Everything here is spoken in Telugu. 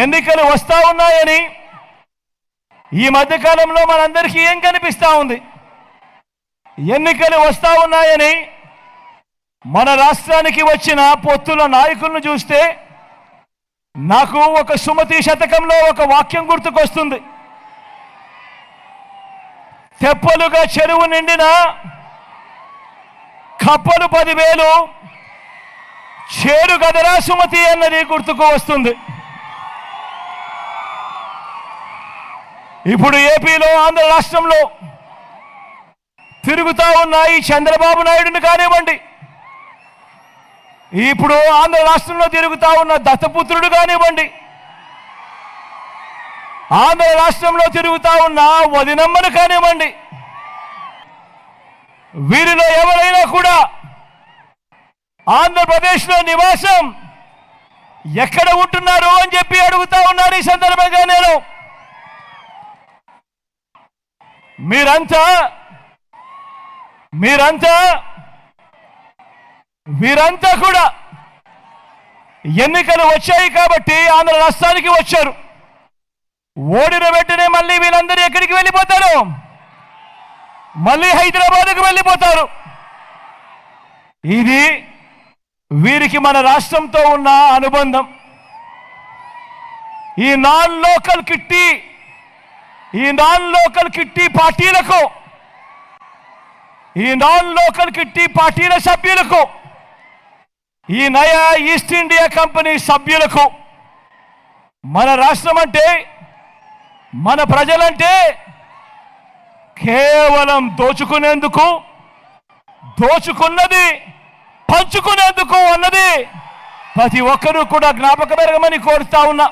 ఎన్నికలు వస్తా ఉన్నాయని ఈ మధ్యకాలంలో మనందరికీ ఏం కనిపిస్తా ఉంది? ఎన్నికలు వస్తా ఉన్నాయని మన రాష్ట్రానికి వచ్చిన పొత్తుల నాయకులను చూస్తే నాకు ఒక సుమతి శతకంలో ఒక వాక్యం గుర్తుకొస్తుంది. తెప్పలుగా చెరువు నిండిన కప్పలు 10,000 చేరు గదరా సుమతి అన్నది గుర్తుకు వస్తుంది. ఇప్పుడు ఏపీలో ఆంధ్ర రాష్ట్రంలో తిరుగుతా ఉన్న ఈ చంద్రబాబు నాయుడుని కానివ్వండి, ఇప్పుడు ఆంధ్ర రాష్ట్రంలో తిరుగుతా ఉన్న దత్తపుత్రుడు కానివ్వండి, ఆంధ్ర రాష్ట్రంలో తిరుగుతా ఉన్న వదినమ్మను కానివ్వండి, వీరిలో ఎవరైనా కూడా ఆంధ్రప్రదేశ్లో నివాసం ఎక్కడ ఉంటున్నారు అని చెప్పి అడుగుతా ఉన్నారు. ఈ సందర్భంగా నేను వీరంతా కూడా ఎన్నికలు వచ్చాయి కాబట్టి ఆంధ్ర రాష్ట్రానికి వచ్చారు. ఓడిన వెంటనే మళ్ళీ వీళ్ళందరూ ఎక్కడికి వెళ్ళిపోతారు? మళ్ళీ హైదరాబాద్కు వెళ్ళిపోతారు. ఇది వీరికి మన రాష్ట్రంతో ఉన్న అనుబంధం. ఈ నాన్ లోకల్ కిట్టి పార్టీల సభ్యులకు, ఈ నయా ఈస్ట్ ఇండియా కంపెనీ సభ్యులకు మన రాష్ట్రం అంటే, మన ప్రజలంటే కేవలం దోచుకున్నది పంచుకునేందుకు అన్నది ప్రతి ఒక్కరూ కూడా జ్ఞాపకం పెరగమని కోరుతా ఉన్నా.